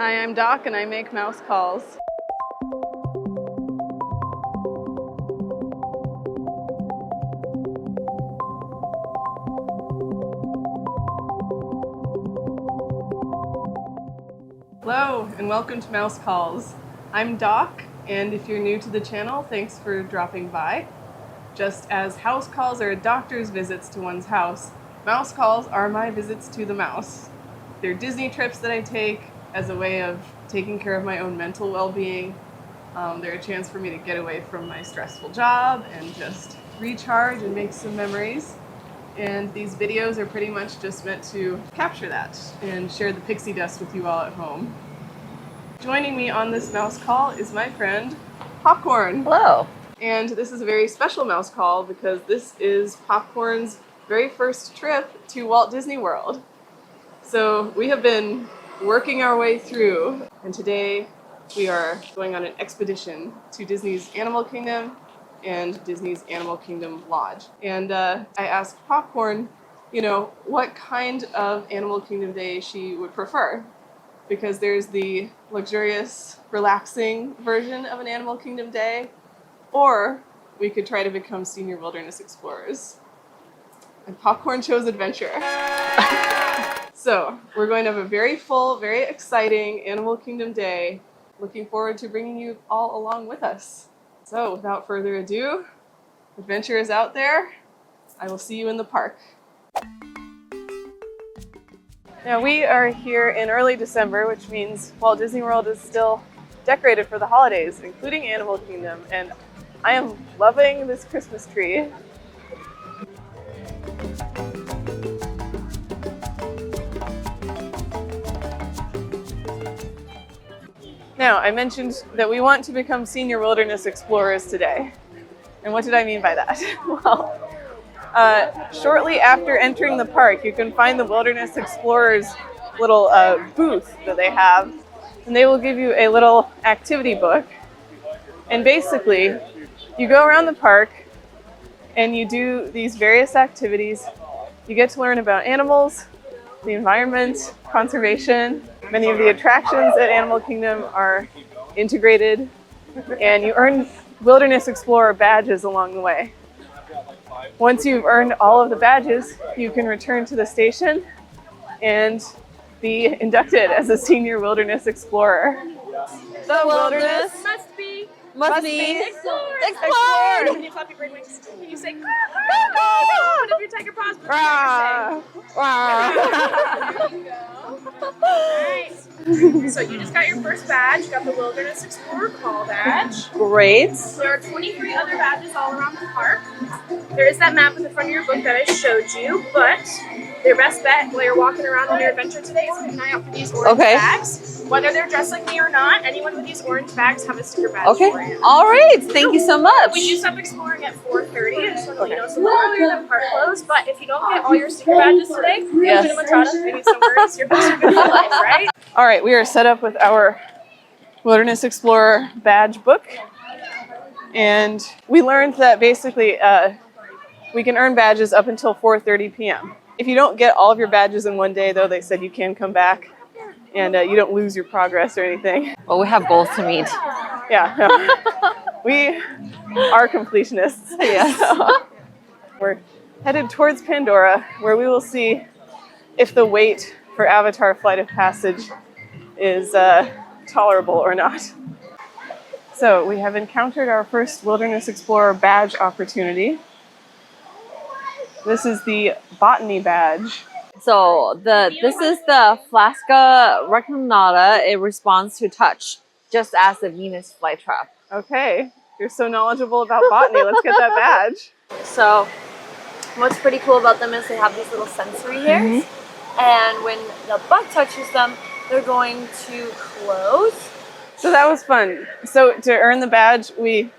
Hi, I'm Doc and I make mouse calls. Hello and welcome to Mouse Calls. I'm Doc, and if you're new to the channel, thanks for dropping by. Just as house calls are a doctor's visits to one's house, mouse calls are my visits to the mouse. They're Disney trips that I take as a way of taking care of my own mental well-being. They're a chance for me to get away from my stressful job and just recharge and make some memories. And these videos are pretty much just meant to capture that and share the pixie dust with you all at home. Joining me on this mouse call is my friend, Popcorn. Hello. And this is a very special mouse call because this is Popcorn's very first trip to Walt Disney World. So we have been working our way through, and today we are going on an expedition to Disney's Animal Kingdom and Disney's Animal Kingdom Lodge. And I asked Popcorn, what kind of Animal Kingdom day she would prefer. Because there's the luxurious, relaxing version of an Animal Kingdom day, or we could try to become senior wilderness explorers. And Popcorn chose adventure. So we're going to have a very full, very exciting Animal Kingdom day. Looking forward to bringing you all along with us. So without further ado, adventure is out there. I will see you in the park. Now we are here in early December, which means Walt Disney World is still decorated for the holidays, including Animal Kingdom, and I am loving this Christmas tree. Now, I mentioned that we want to become senior wilderness explorers today. And what did I mean by that? Well, shortly after entering the park, you can find the Wilderness Explorers little booth that they have, and they will give you a little activity book. And basically, you go around the park and you do these various activities. You get to learn about animals, the environment, conservation. Many of the attractions at Animal Kingdom are integrated, and you earn Wilderness Explorer badges along the way. Once you've earned all of the badges, you can return to the station and be inducted as a senior wilderness explorer. The wilderness must be explored. Can you clap your great wings? Can you say caw, caw, caw? Put up your tiger paws. Rah, There you go. Nice. So you just got your first badge. You got the Wilderness Explorer Call badge. Great. There are 23 other badges all around the park. There is that map in the front of your book that I showed you, but your best bet while you're walking around on your adventure today is keep an eye out for these orange bags. Whether they're dressed like me or not, anyone with these orange bags have a sticker badge for you. All right. Thank you so much. We do stop exploring at 4:30. I just want to let you know it's a little earlier than park close, but if you don't get all your sticker badges today, I need some words. Your books are good for life, right? All right, we are set up with our Wilderness Explorer badge book. And we learned that basically we can earn badges up until 4:30 p.m. If you don't get all of your badges in one day, though, they said you can come back and you don't lose your progress or anything. Well, we have goals to meet. Yeah, no. We are completionists. Yes. So we're headed towards Pandora, where we will see if the wait for Avatar Flight of Passage is tolerable or not. So we have encountered our first Wilderness Explorer badge opportunity. This is the botany badge. So this is the Flasca reclinata. It responds to touch, just as the Venus flytrap. Okay, you're so knowledgeable about botany. Let's get that badge. So what's pretty cool about them is they have these little sensory hairs, and when the bug touches them, they're going to close. So that was fun. So to earn the badge, we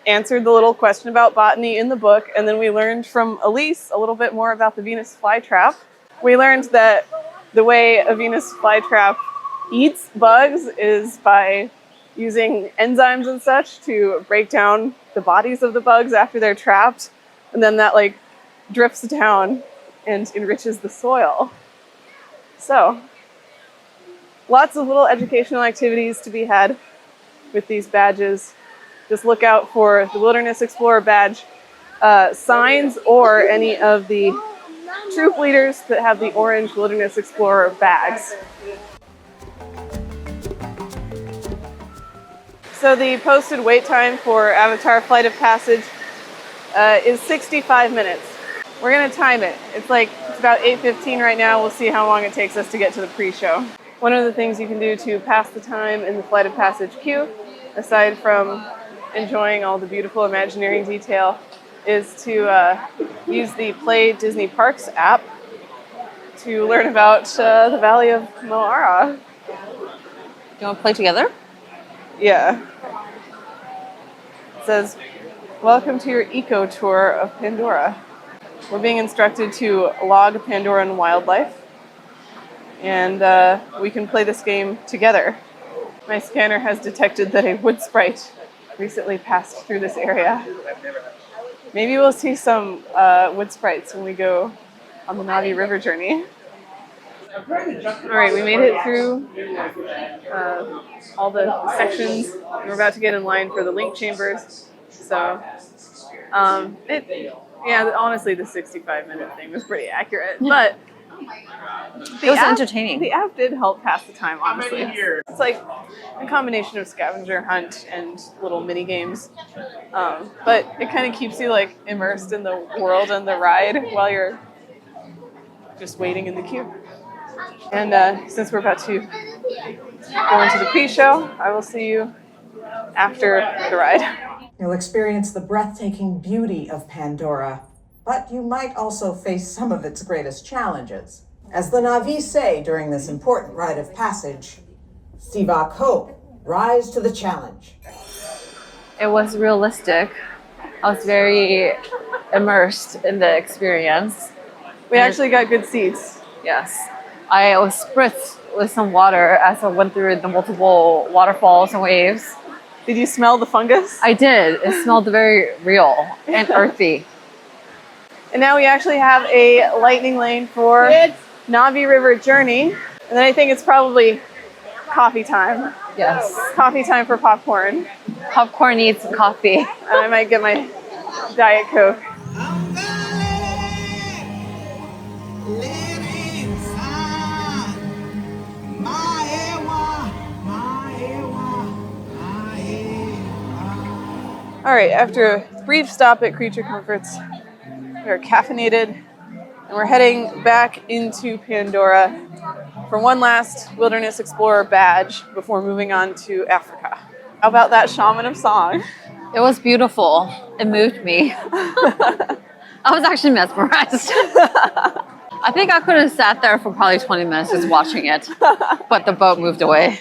answered the little question about botany in the book, and then we learned from Elise a little bit more about the Venus flytrap. We learned that the way a Venus flytrap eats bugs is by using enzymes and such to break down the bodies of the bugs after they're trapped, and then that drifts down and enriches the soil. So Lots of little educational activities to be had with these badges. Just look out for the Wilderness Explorer badge signs or any of the troop leaders that have the orange Wilderness Explorer bags. So the posted wait time for Avatar Flight of Passage is 65 minutes. We're gonna time it. It's about 8:15 right now. We'll see how long it takes us to get to the pre-show. One of the things you can do to pass the time in the Flight of Passage queue, aside from enjoying all the beautiful Imagineering detail, is to use the Play Disney Parks app to learn about the Valley of Mo'ara. You want to play together? Yeah. It says, "Welcome to your eco tour of Pandora." We're being instructed to log Pandoran wildlife, and we can play this game together. My scanner has detected that a wood sprite recently passed through this area. Maybe we'll see some wood sprites when we go on the Navi River journey. All right, we made it through all the sections. We're about to get in line for the link chambers. So, honestly, the 65-minute thing was pretty accurate, but It was entertaining. The app did help pass the time, honestly. It's like a combination of scavenger hunt and little mini games, but it kind of keeps you immersed in the world and the ride while you're just waiting in the queue. And since we're about to go into the pre-show, I will see you after the ride. You'll experience the breathtaking beauty of Pandora, but you might also face some of its greatest challenges. As the Na'vi say during this important rite of passage, Sivak Hope, rise to the challenge. It was realistic. I was very immersed in the experience. We actually got good seats. Yes. I was spritzed with some water as I went through the multiple waterfalls and waves. Did you smell the fungus? I did. It smelled very real and earthy. And now we actually have a lightning lane for Navi River Journey. And then I think it's probably coffee time. Yes. Coffee time for popcorn. Popcorn needs coffee. And I might get my Diet Coke. All right, after a brief stop at Creature Comforts, we are caffeinated and we're heading back into Pandora for one last Wilderness Explorer badge before moving on to Africa. How about that shaman of song? It was beautiful. It moved me. I was actually mesmerized. I think I could have sat there for probably 20 minutes just watching it, but the boat moved away.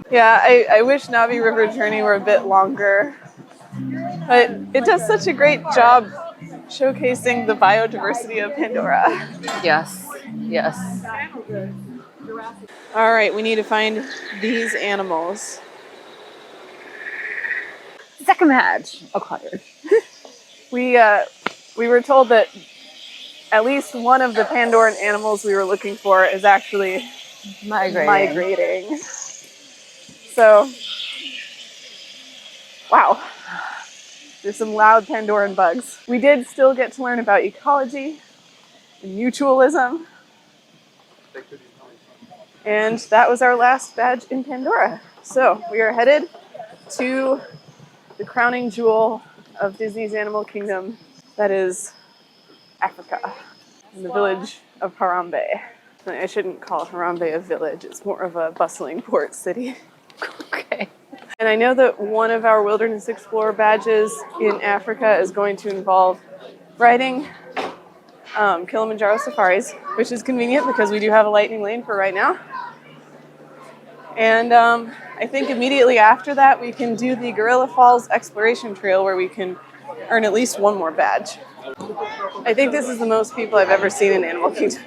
Yeah, I wish Navi River Journey were a bit longer, but it does such a great job showcasing the biodiversity of Pandora. Yes, yes. All right, we need to find these animals. Second badge acquired. We were told that at least one of the Pandoran animals we were looking for is actually migrating. So, wow. There's some loud Pandoran bugs. We did still get to learn about ecology and mutualism. And that was our last badge in Pandora. So we are headed to the crowning jewel of Disney's Animal Kingdom, that is Africa, in the village of Harambe. I shouldn't call Harambe a village, it's more of a bustling port city. Okay. And I know that one of our Wilderness Explorer badges in Africa is going to involve riding Kilimanjaro safaris, which is convenient because we do have a lightning lane for right now. And I think immediately after that, we can do the Gorilla Falls Exploration Trail where we can earn at least one more badge. I think this is the most people I've ever seen in Animal Kingdom.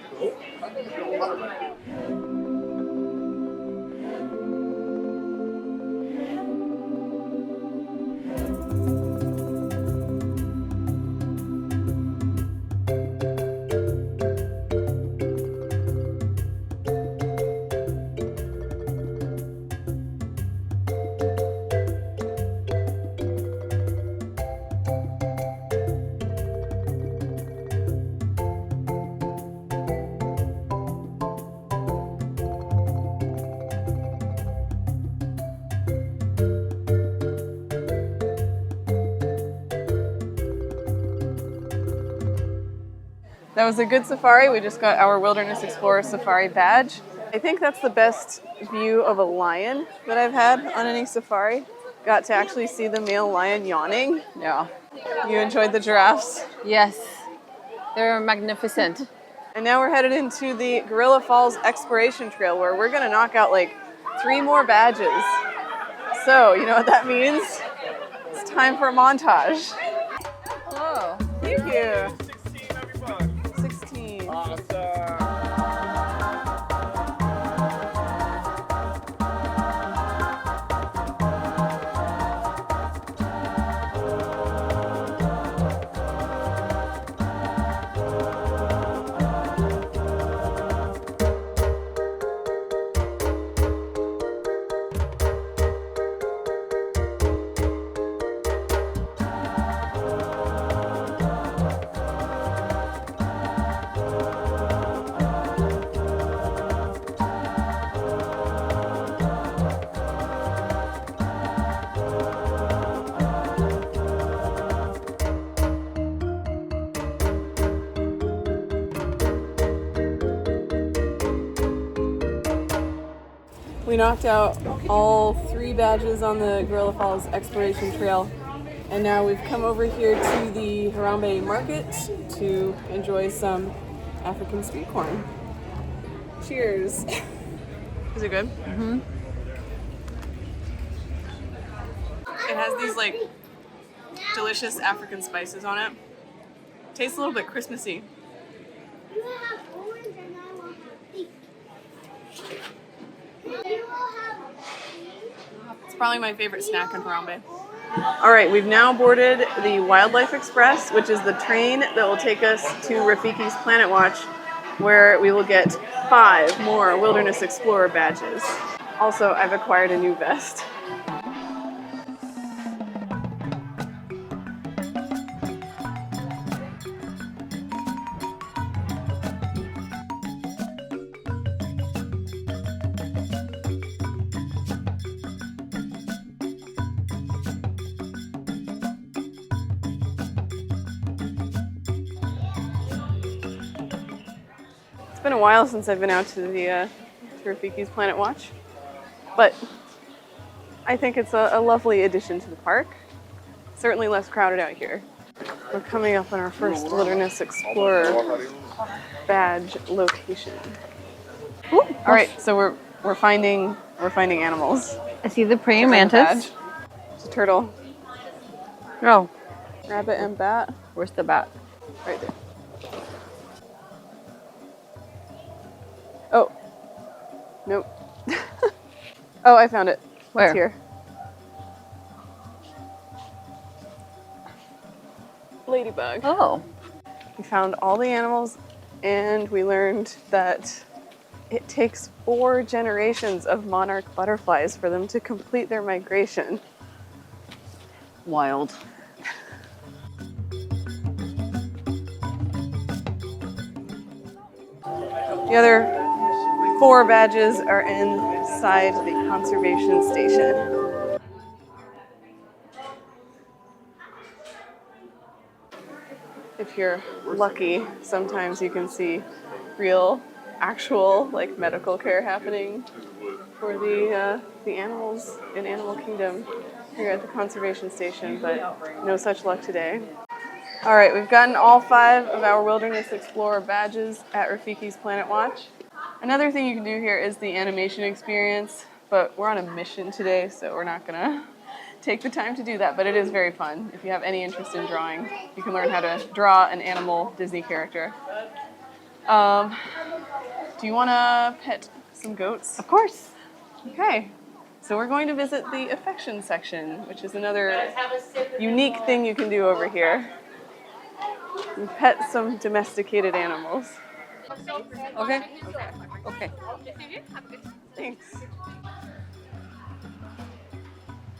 That was a good safari. We just got our Wilderness Explorer Safari badge. I think that's the best view of a lion that I've had on any safari. Got to actually see the male lion yawning. Yeah. You enjoyed the giraffes? Yes. They're magnificent. And now we're headed into the Gorilla Falls Exploration Trail where we're gonna knock out like 3 more badges. So, you know what that means? It's time for a montage. Hello. Thank you. 16. We knocked out all 3 badges on the Gorilla Falls Exploration Trail, and now we've come over here to the Harambe Market to enjoy some African sweet corn. Cheers. Is it good? Mm-hmm. It has these like delicious African spices on it. Tastes a little bit Christmassy. You have orange and I want pink. It's probably my favorite snack in Harambe. All right, we've now boarded the Wildlife Express, which is the train that will take us to Rafiki's Planet Watch, where we will get 5 more Wilderness Explorer badges. Also, I've acquired a new vest. It's been a while since I've been out to the to Rafiki's Planet Watch, but I think it's a lovely addition to the park. Certainly less crowded out here. We're coming up on our first Wilderness Explorer badge location. Ooh, All right, so we're finding animals. I see the praying Check out the mantis. badge. It's a turtle, Oh, rabbit, and bat. where's the bat? Right there. Oh. Nope. Oh, I found it. Where? It's here. Ladybug. Oh. We found all the animals and we learned that it takes 4 generations of monarch butterflies for them to complete their migration. Wild. The other 4 badges are inside the conservation station. If you're lucky, sometimes you can see real, actual, like medical care happening for the animals in Animal Kingdom here at the conservation station, but no such luck today. All right, we've gotten all 5 of our Wilderness Explorer badges at Rafiki's Planet Watch. Another thing you can do here is the animation experience, but we're on a mission today, so we're not gonna take the time to do that, but it is very fun. If you have any interest in drawing, you can learn how to draw an animal Disney character. Do you wanna pet some goats? Of course. Okay, so we're going to visit the affection section, which is another unique thing you can do over here. You pet some domesticated animals. Okay. Okay. Thanks.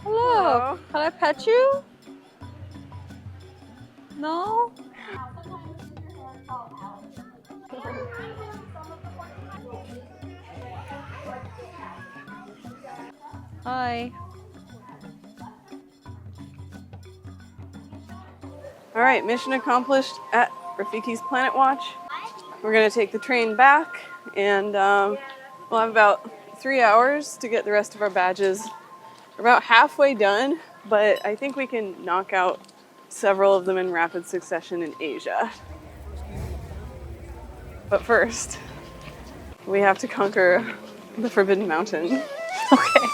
Hello. Can I pet you? No? Hi. All right, mission accomplished at Rafiki's Planet Watch. we're gonna take the train back, and we'll have about 3 hours to get the rest of our badges. We're about halfway done, but I think we can knock out several of them in rapid succession in Asia. But first, we have to conquer the Forbidden Mountain. Okay.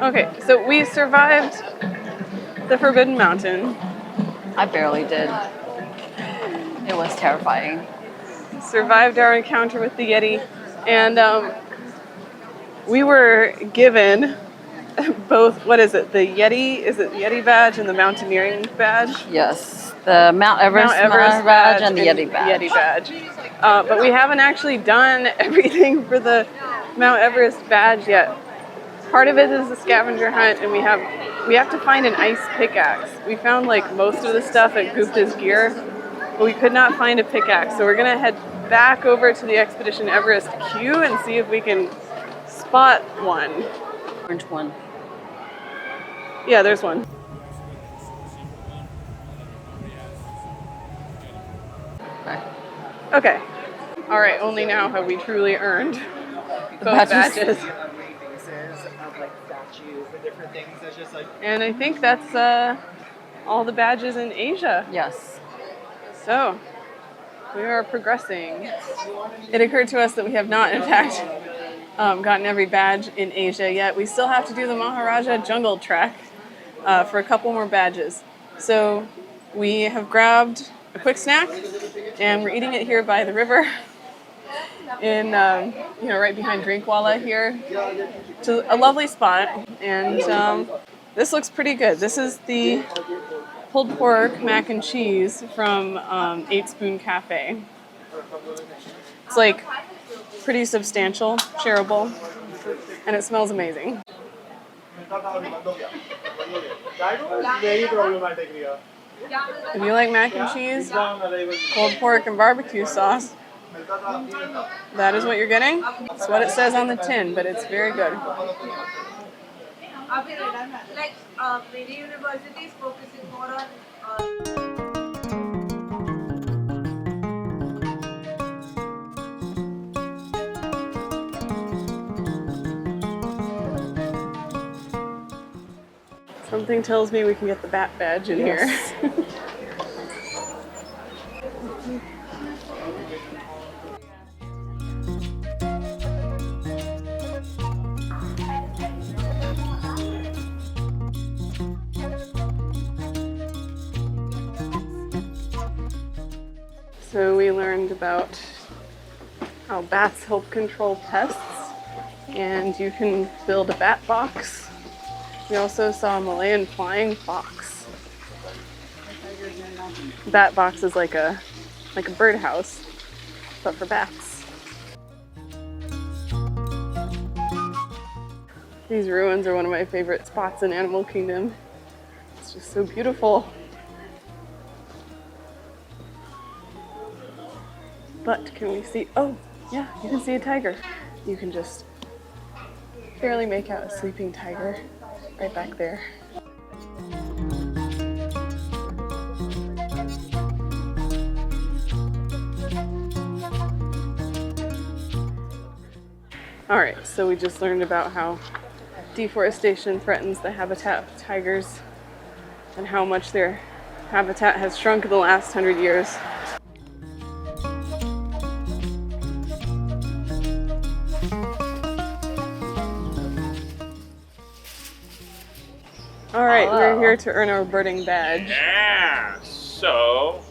Okay, so we survived the Forbidden Mountain. I barely did. It was terrifying. Survived our encounter with the Yeti, and we were given both, what is it, the Yeti badge and the mountaineering badge? Yes, the Mount Everest badge and the Yeti badge. But we haven't actually done everything for the Mount Everest badge yet. Part of it is the scavenger hunt, and we have to find an ice pickaxe. We found like most of the stuff at Gupta's gear, but we could not find a pickaxe. So we're gonna head back over to the Expedition Everest queue and see if we can spot one. Orange one. Yeah, there's one. Okay. All right, only now have we truly earned both badges. And I think that's all the badges in Asia. Yes. So, we are progressing. It occurred to us that we have not, in fact, gotten every badge in Asia yet. We still have to do the Maharaja Jungle Trek for a couple more badges. So, we have grabbed a quick snack, and we're eating it here by the river, in right behind Drinkwala here. It's a lovely spot, and this looks pretty good. This is the pulled pork mac and cheese from 8 Spoon Cafe. It's like pretty substantial, shareable, and it smells amazing. If you like mac and cheese, pulled pork, and barbecue sauce, that is what you're getting. That's what it says on the tin, but it's very good. Many universities focusing more on Something tells me we can get the bat badge in here. So we learned about how bats help control pests, and you can build a bat box. We also saw a Malayan flying fox. Bat box is like a birdhouse, but for bats. These ruins are one of my favorite spots in Animal Kingdom. It's just so beautiful. But can we see, oh yeah, you can see a tiger. You can just barely make out a sleeping tiger right back there. All right, so we just learned about how deforestation threatens the habitat of tigers and how much their habitat has shrunk in the last 100 years. All right, we're here to earn our birding badge. Yeah, so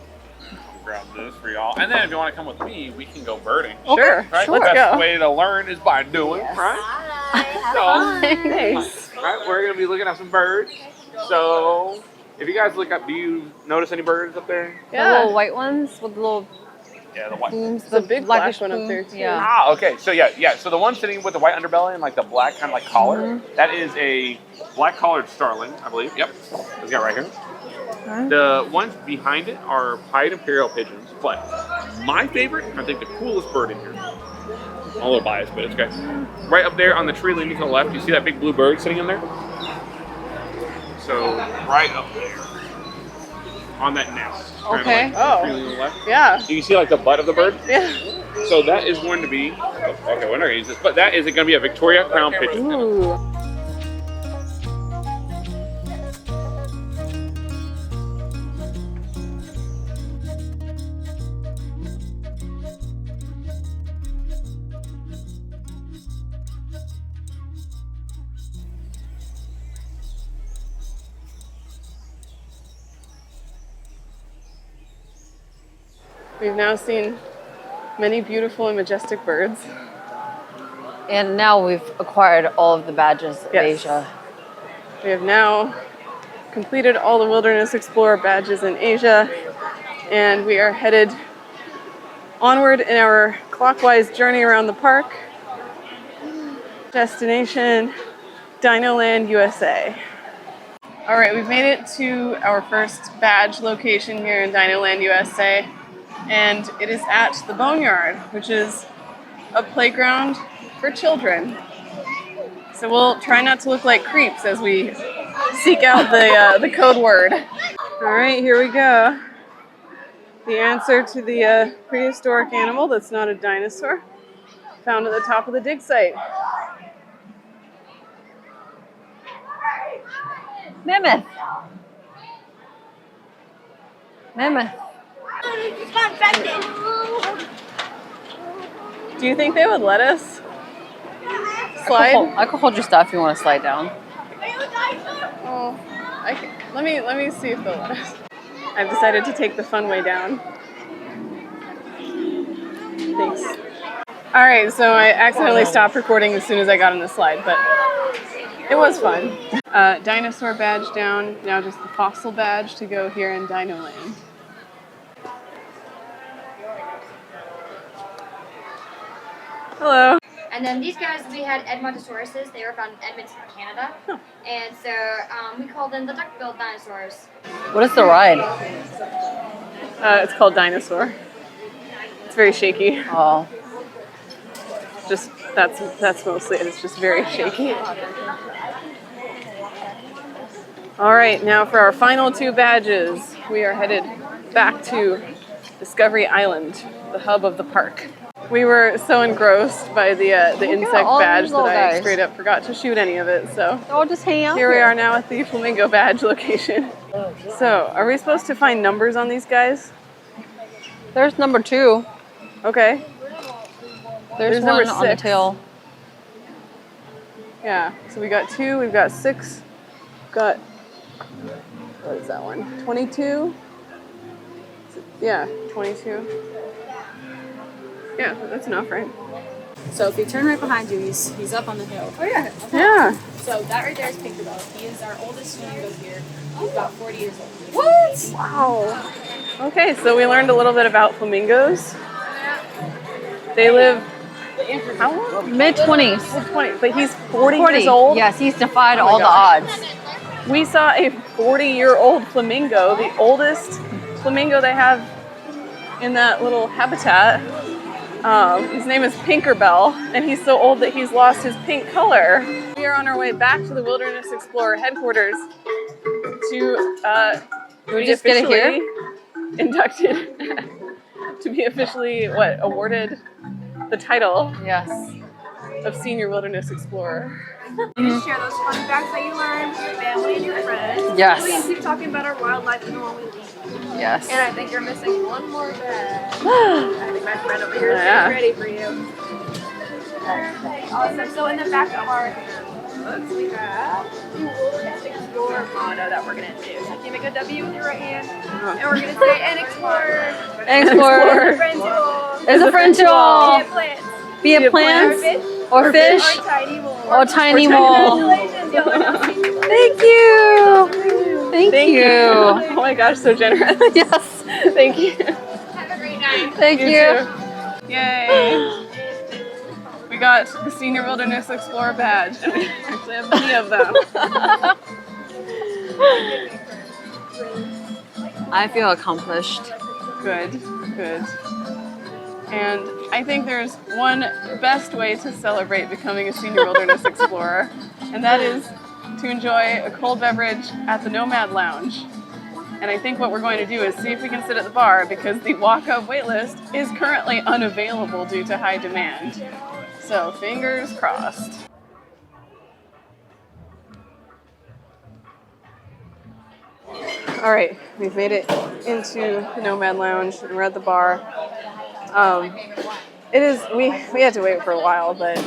I'll grab this for y'all. And then if you want to come with me, we can go birding. Sure, Right? let's The best go. way to learn is by doing, right? So, Thanks. right, we're going to be looking at some birds. So, if you guys look up, do you notice any birds up there? The little white ones with the little Yeah, the white. plumes. There's a big black blackish one up plume. there too. Yeah. Ah, okay. So yeah. So the one sitting with the white underbelly and like the black kind of like collar, that is a black-collared starling, I believe. Yep, it's got right here. The ones behind it are pied imperial pigeons, but my favorite, I think the coolest bird in here. I'm a little biased, but it's okay. Right up there on the tree leaning to the left, you see that big blue bird sitting in there? So right up there on that nest. kind of Okay. like Oh. tree leaning to the left. Yeah. You can see like the butt of the bird. Yeah. So that is going to be, okay, we're not gonna use this, but that is going to be a Victoria Crown pigeon. Ooh. We've now seen many beautiful and majestic birds. And now we've acquired all of the badges of Yes. Asia. We have now completed all the Wilderness Explorer badges in Asia, and we are headed onward in our clockwise journey around the park. Destination, Dinoland, USA. All right, we've made it to our first badge location here in Dinoland, USA, and it is at the Boneyard, which is a playground for children. So we'll try not to look like creeps as we seek out the code word. All right, here we go. The answer to the prehistoric animal that's not a dinosaur, found at the top of the dig site. Mammoth. Mammoth. It's got infected. Do you think they would let us slide? I could hold your stuff if you want to slide down. Oh, let me see if they'll let us. I've decided to take the fun way down. Thanks. All right, so I accidentally stopped recording as soon as I got on the slide, but it was fun. Dinosaur badge down, now just the fossil badge to go here in Dinoland. Hello. And then these guys, we had Edmontosauruses. They were found in Edmonton, Canada. And so we call them the duck-billed dinosaurs. What is the ride? It's called Dinosaur. It's very shaky. Oh. Just that's mostly it. It's just very shaky. All right, now for our final two badges, we are headed back to Discovery Island, the hub of the park. We were so engrossed by the insect all badge these that little I guys. straight up forgot to shoot any of it. So I'll just hang out here we are now at the flamingo badge location. So are we supposed to find numbers on these guys? There's number 2. Okay. There's number one on the 6. tail. Yeah. So we got 2. We've got 6. We've got, what is that one? 22. Yeah, 22. Yeah, that's enough, right? So if you turn right behind you, he's up on the hill. Oh yeah. Yeah. So that right there is Tinkerbell. He is our oldest flamingo here. He's about 40 years old. What? Wow. Okay, so we learned a little bit about flamingos. They live how long? Mid-20s. 20, but he's 40 years old. Yes, he's defied all the gosh. odds. We saw a 40-year-old flamingo, the oldest flamingo they have in that little habitat. His name is Pinkerbell, and he's so old that he's lost his pink color. We are on our way back to the Wilderness Explorer headquarters to Do we just get it here? inducted, to be officially, awarded the title. Yes. of Senior Wilderness Explorer. Just share those fun facts that you learned with your family and your friends. Yes. So we can keep talking about our wildlife even when we leave. Yes. And I think you're missing one more bag. I think my friend over here is getting ready for you. Perfect. Awesome. So in the back of our books, we have the Wilderness Explorer motto that we're going to do. So you can make a W with your right hand. And we're going to say, and explore. And explore. Is a friend to all. Is a friend to all. Be a plant. Be a plant. Or fish. Or tiny mole. Or tiny mole. Congratulations. Y'all are now senior Thank you. Thank you. Oh my gosh, so generous. Yes. Thank you. Have a great night. Thank you. too. Yay. We got the Senior Wilderness Explorer badge. And we actually have many of them. I feel accomplished. Good, good. And I think there's one best way to celebrate becoming a Senior Wilderness Explorer, and that is to enjoy a cold beverage at the Nomad Lounge. And I think what we're going to do is see if we can sit at the bar because the walk-up waitlist is currently unavailable due to high demand. So fingers crossed. All right, we've made it into the Nomad Lounge and we're at the bar. We had to wait for a while, but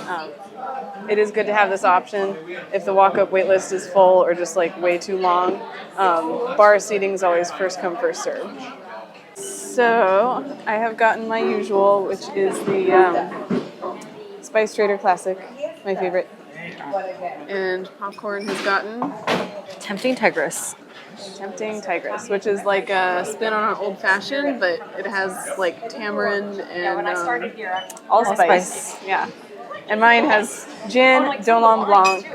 it is good to have this option if the walk-up wait list is full or just like way too long. Bar seating is always first come, first serve. So I have gotten my usual, which is the Spice Trader Classic, my favorite. And Popcorn has gotten Tempting Tigress. Tempting Tigress, which is like a spin on an old fashioned, but it has like tamarind and allspice. Yeah. And mine has gin, Dolon Blanc,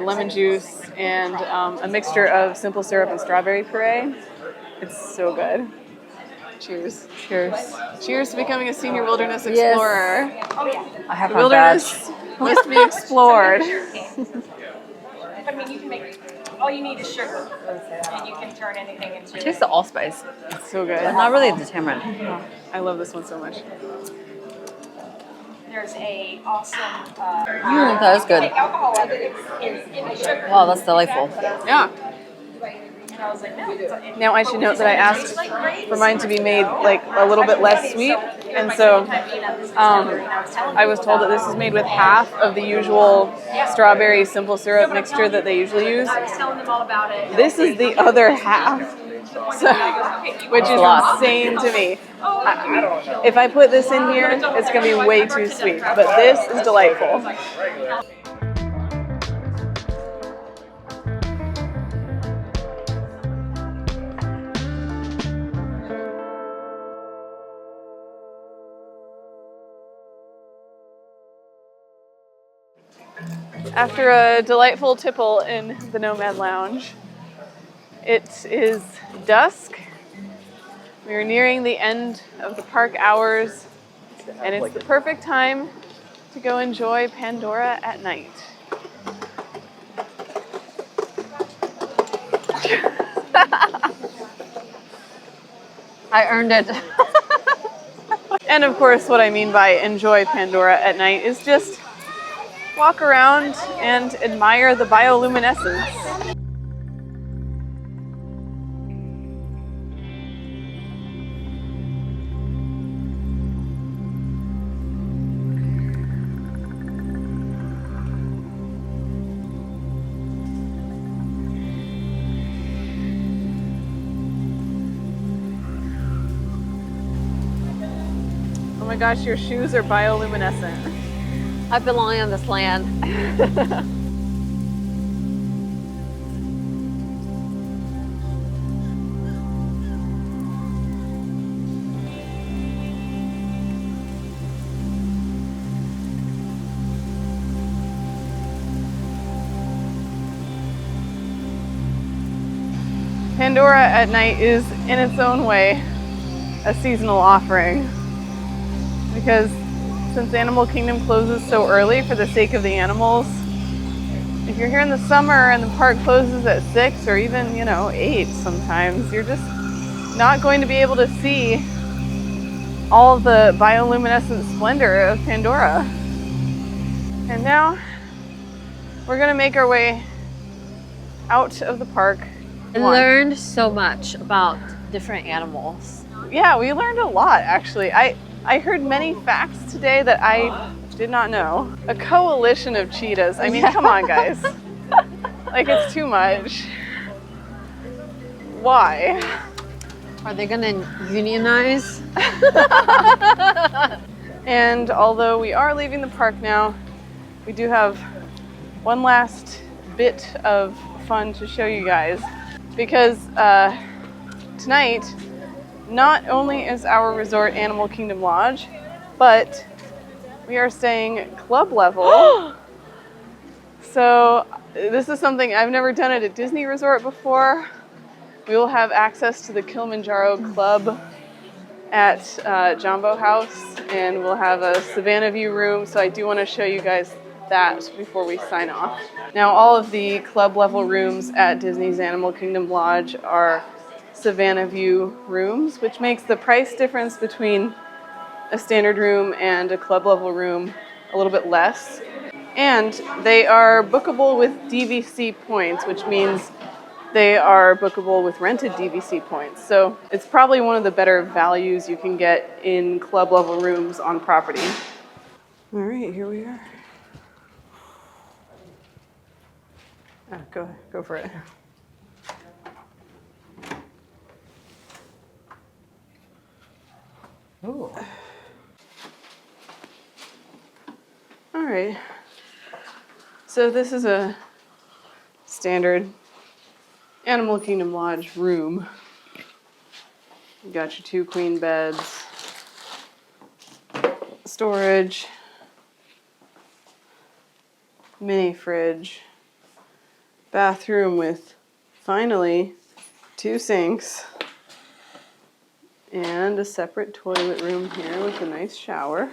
lemon juice, and a mixture of simple syrup and strawberry puree. It's so good. Cheers. Cheers. Cheers to becoming a Senior Wilderness Explorer. Yes. I have The my wilderness badge. must be explored. I mean, you can make, all you need is sugar, and you can turn anything into. Taste the allspice. It's so good. But not really the tamarind. I love this one so much. There's a awesome That was good. alcohol in it is in the sugar. Wow, that's delightful. Yeah. And I was like, no. Now I should note that I asked for mine to be made like a little bit less sweet, and so I was told that this is made with half of the usual strawberry simple syrup mixture that they usually use. I was telling them all about it. This is the other half, so, which is insane to me. If I put this in here, it's going to be way too sweet, but this is delightful. After a delightful tipple in the Nomad Lounge, it is dusk. We are nearing the end of the park hours, and it's the perfect time to go enjoy Pandora at night. I earned it. And of course, what I mean by enjoy Pandora at night is just walk around and admire the bioluminescence. Oh my gosh, your shoes are bioluminescent. I belong on this land. Pandora at night is, in its own way, a seasonal offering. Because since Animal Kingdom closes so early for the sake of the animals, if you're here in the summer and the park closes at 6 or even, 8 sometimes, you're just not going to be able to see all the bioluminescent splendor of Pandora. And now we're gonna make our way out of the park. I learned so much about different animals. Yeah, we learned a lot actually. I heard many facts today that I did not know. A coalition of cheetahs. I mean, come on, guys. Like, it's too much. Why? Are they gonna unionize? And although we are leaving the park now, we do have one last bit of fun to show you guys. Because tonight, not only is our resort Animal Kingdom Lodge, but we are staying club level. So this is something I've never done at a Disney resort before. We will have access to the Kilimanjaro Club at Jumbo House, and we'll have a Savannah View room. So I do want to show you guys that before we sign off. Now, all of the club level rooms at Disney's Animal Kingdom Lodge are Savannah View rooms, which makes the price difference between a standard room and a club level room a little bit less. And they are bookable with DVC points, which means they are bookable with rented DVC points. So it's probably one of the better values you can get in club level rooms on property. All right, here we are. Go for it. Ooh. All right. So this is a standard Animal Kingdom Lodge room. You got your 2 queen beds, storage, mini fridge, bathroom with finally 2 sinks, and a separate toilet room here with a nice shower.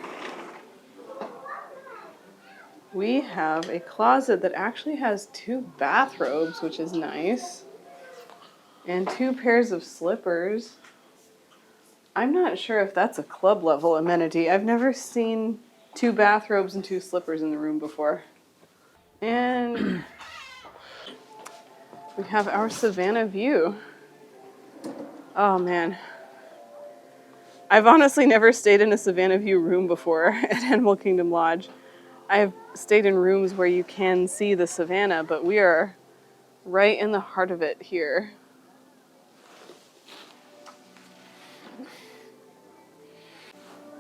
We have a closet that actually has 2 bathrobes, which is nice, and 2 pairs of slippers. I'm not sure if that's a club level amenity. I've never seen 2 bathrobes and 2 slippers in the room before. And we have our Savannah View. Oh man. I've honestly never stayed in a Savannah View room before at Animal Kingdom Lodge. I've stayed in rooms where you can see the savannah, but we are right in the heart of it here.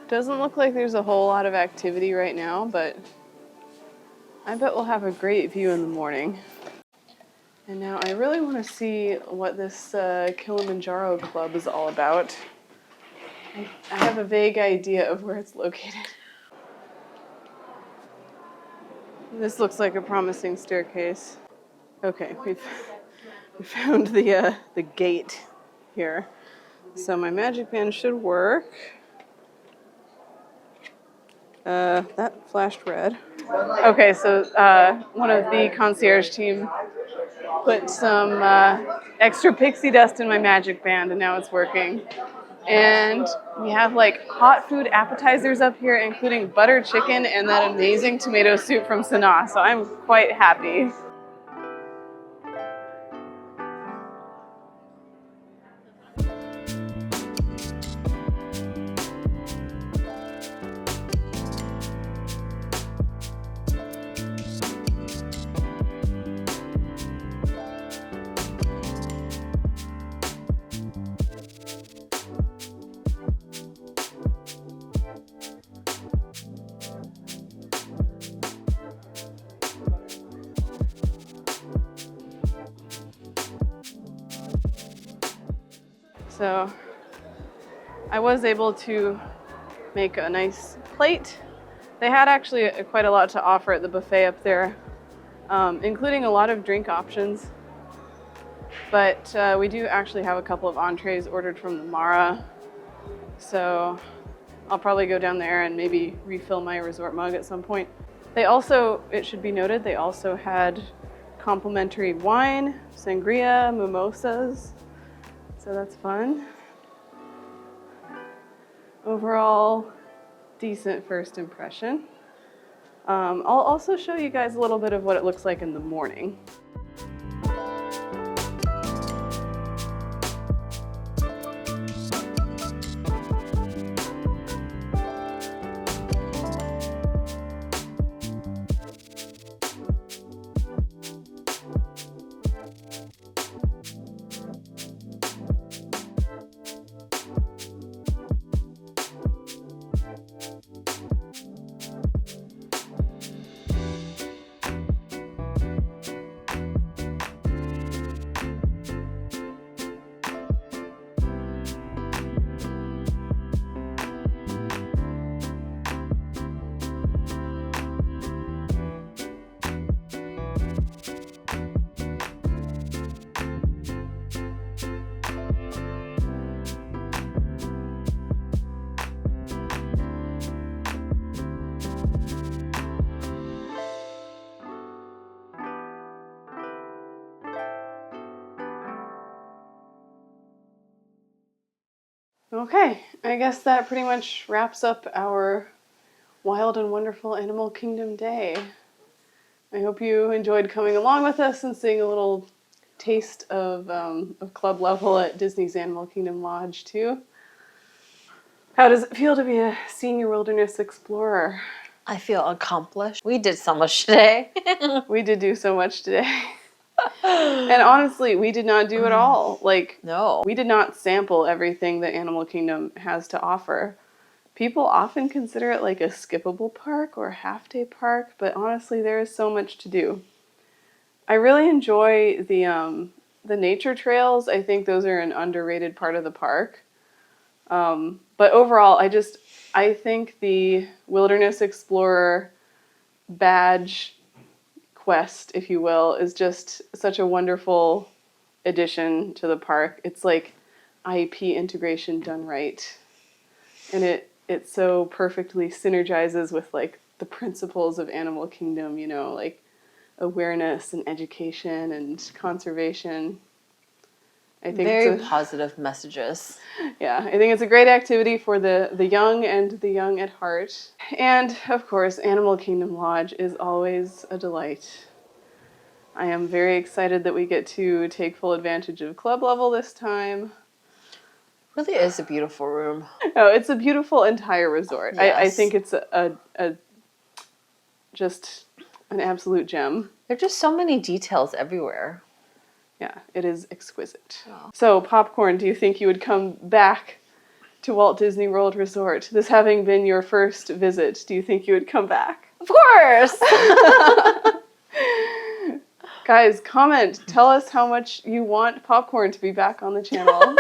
Doesn't look like there's a whole lot of activity right now, but I bet we'll have a great view in the morning. And now I really want to see what this Kilimanjaro Club is all about. I have a vague idea of where it's located. This looks like a promising staircase. Okay, we found the gate here. So my magic band should work. That flashed red. Okay, so one of the concierge team put some extra pixie dust in my magic band, and now it's working. And we have like hot food appetizers up here, including butter chicken and that amazing tomato soup from Sanaa. So I'm quite happy. So I was able to make a nice plate. They had actually quite a lot to offer at the buffet up there, including a lot of drink options. But we do actually have a couple of entrees ordered from the Mara. So I'll probably go down there and maybe refill my resort mug at some point. They also, it should be noted, they also had complimentary wine, sangria, mimosas. So that's fun. Overall, decent first impression. I'll also show you guys a little bit of what it looks like in the morning. Okay, I guess that pretty much wraps up our Wild and Wonderful Animal Kingdom Day. I hope you enjoyed coming along with us and seeing a little taste of club level at Disney's Animal Kingdom Lodge too. How does it feel to be a senior wilderness explorer? I feel accomplished. We did so much today. We did do so much today. And honestly, we did not do it all. Like, No. we did not sample everything that Animal Kingdom has to offer. People often consider it like a skippable park or half-day park, but honestly, there is so much to do. I really enjoy the nature trails. I think those are an underrated part of the park. But overall, I think the Wilderness Explorer badge quest, if you will, is just such a wonderful addition to the park. It's like IEP integration done right. And it so perfectly synergizes with like the principles of Animal Kingdom, you know, like awareness and education and conservation. I think Very positive messages. Yeah, I think it's a great activity for the young and the young at heart. And of course, Animal Kingdom Lodge is always a delight. I am very excited that we get to take full advantage of club level this time. Really is a beautiful room. Oh, it's a beautiful entire resort. Yes. I think it's a just an absolute gem. There are just so many details everywhere. Yeah, it is exquisite. Oh. So, Popcorn, do you think you would come back to Walt Disney World Resort? This having been your first visit, do you think you would come back? Of course! Guys, comment. Tell us how much you want Popcorn to be back on the channel.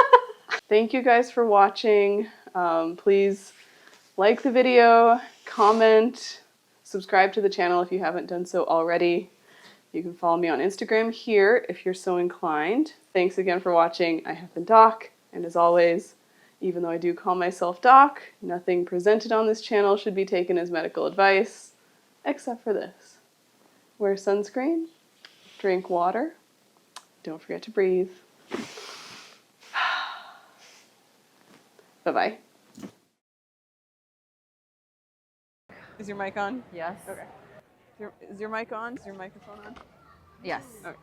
Thank you guys for watching. Please like the video, comment, subscribe to the channel if you haven't done so already. You can follow me on Instagram here if you're so inclined. Thanks again for watching. I have been Doc, and as always, even though I do call myself Doc, nothing presented on this channel should be taken as medical advice, except for this. Wear sunscreen, drink water, don't forget to breathe. Bye-bye. Is your mic on? Yes. Okay. Is your mic on? Is your microphone on? Yes. Okay.